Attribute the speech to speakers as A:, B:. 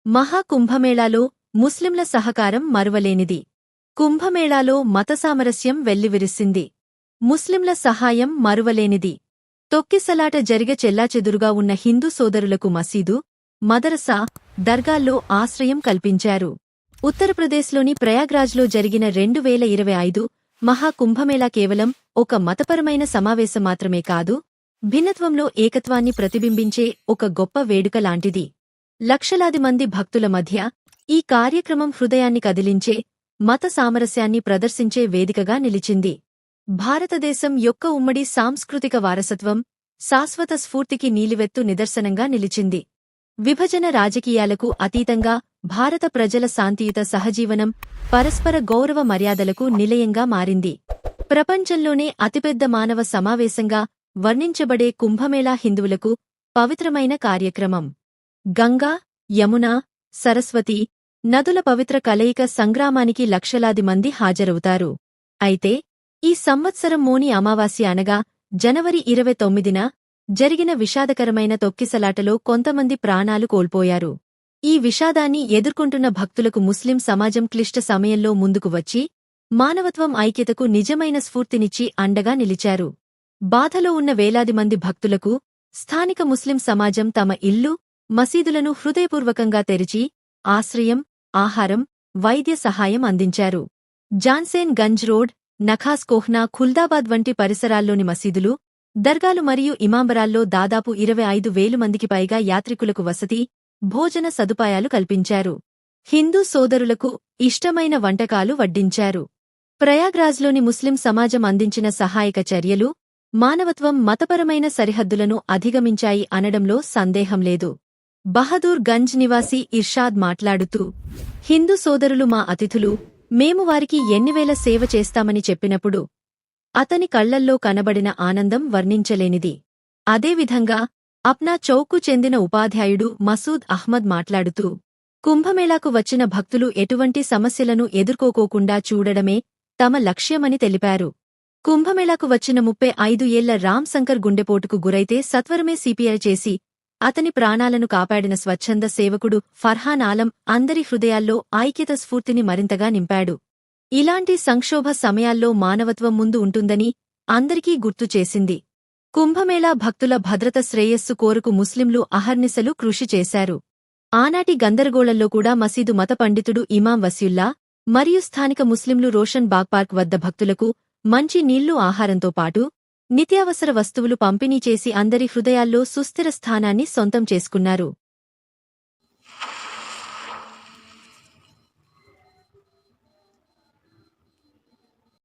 A: మహాకుంభమేళాలో ముస్లింల సహకారం మరువలేనిది. కుంభమేళాలో మతసామరస్యం వెల్లివిరిసింది. ముస్లింల సహాయం మరువలేనిది. తొక్కిసలాట జరిగ చెల్లాచెదురుగా ఉన్న హిందూ సోదరులకు మసీదు, మదరసా, దర్గాల్లో ఆశ్రయం కల్పించారు. ఉత్తరప్రదేశ్లోని ప్రయాగ్రాజ్లో జరిగిన 2025 మహాకుంభమేళా కేవలం ఒక మతపరమైన సమావేశం మాత్రమే కాదు, భిన్నత్వంలో ఏకత్వాన్ని ప్రతిబింబించే ఒక గొప్ప వేడుక లాంటిది. లక్షలాది మంది భక్తుల మధ్య ఈ కార్యక్రమం హృదయాన్ని కదిలించే, మత సామరస్యాన్ని ప్రదర్శించే వేదికగా నిలిచింది. భారతదేశం యొక్క ఉమ్మడి సాంస్కృతిక వారసత్వం, శాశ్వత స్ఫూర్తికి నీలివెత్తు నిదర్శనంగా నిలిచింది. విభజన రాజకీయాలకు అతీతంగా భారత ప్రజల శాంతియుత సహజీవనం పరస్పర గౌరవ మర్యాదలకు నిలయంగా మారింది. ప్రపంచంలోనే అతిపెద్ద మానవ సమావేశంగా వర్ణించబడే కుంభమేళా హిందువులకు పవిత్రమైన కార్యక్రమం. గంగా, యమున, సరస్వతి నదుల పవిత్ర కలయిక సంగ్రామానికి లక్షలాది మంది హాజరవుతారు. అయితే ఈ సంవత్సరం మోని అమావాస్య అనగా జనవరి 29న జరిగిన విషాదకరమైన తొక్కిసలాటలో కొంతమంది ప్రాణాలు కోల్పోయారు. ఈ విషాదాన్ని ఎదుర్కొంటున్న భక్తులకు ముస్లిం సమాజం క్లిష్ట సమయంలో ముందుకు వచ్చి మానవత్వం, ఐక్యతకు నిజమైన స్ఫూర్తినిచ్చి అండగా నిలిచారు. బాధలో ఉన్న వేలాది మంది భక్తులకు స్థానిక ముస్లిం సమాజం తమ ఇల్లు, మసీదులను హృదయపూర్వకంగా తెరిచి ఆశ్రయం, ఆహారం, వైద్య సహాయం అందించారు. జాన్సేన్ గంజ్ రోడ్, నఖాస్ కోహ్నా, ఖుల్దాబాద్ వంటి పరిసరాల్లోని మసీదులు, దర్గాలు మరియు ఇమాంబరాల్లో దాదాపు 25,000 మందికి పైగా యాత్రికులకు వసతి, భోజన సదుపాయాలు కల్పించారు. హిందూ సోదరులకు ఇష్టమైన వంటకాలు వడ్డించారు. ప్రయాగ్రాజ్లోని ముస్లిం సమాజం అందించిన సహాయక చర్యలు మానవత్వం, మతపరమైన సరిహద్దులను అధిగమించాయి అనడంలో సందేహం లేదు. బహదూర్ గంజ్ నివాసి ఇర్షాద్ మాట్లాడుతూ, హిందూ సోదరులు మా అతిథులు, మేము వారికి ఎన్నివేల సేవ చేస్తామని చెప్పినప్పుడు అతని కళ్లల్లో కనబడిన ఆనందం వర్ణించలేనిది. అదేవిధంగా అప్నా చౌక్కు చెందిన ఉపాధ్యాయుడు మసూద్ అహ్మద్ మాట్లాడుతూ, కుంభమేళాకు వచ్చిన భక్తులు ఎటువంటి సమస్యలను ఎదుర్కోకోకుండా చూడడమే తమ లక్ష్యమని తెలిపారు. కుంభమేళాకు వచ్చిన 35 ఏళ్ల రామ్ శంకర్ గుండెపోటుకు గురైతే సత్వరమే సిపిఆర్ చేసి అతని ప్రాణాలను కాపాడిన స్వచ్ఛంద సేవకుడు ఫర్హాన్ ఆలం అందరి హృదయాల్లో ఐక్యత స్ఫూర్తిని మరింతగా నింపాడు. ఇలాంటి సంక్షోభ సమయాల్లో మానవత్వం ముందు ఉంటుందని అందరికీ గుర్తు చేసింది. కుంభమేళా భక్తుల భద్రత, శ్రేయస్సు కోరుకు ముస్లింలు అహర్నిశలు కృషి చేశారు. ఆనాటి గందరగోళంలో కూడా మసీదు మత పండితుడు ఇమాం వసీయుల్లా మరియు స్థానిక ముస్లింలు రోషన్ బాగ్ పార్క్ వద్ద భక్తులకు మంచి నీళ్లు, ఆహారంతో పాటు నిత్యావసర వస్తువులు పంపిణీ చేసి అందరి హృదయాల్లో సుస్థిర స్థానాన్ని సొంతం చేసుకున్నారు.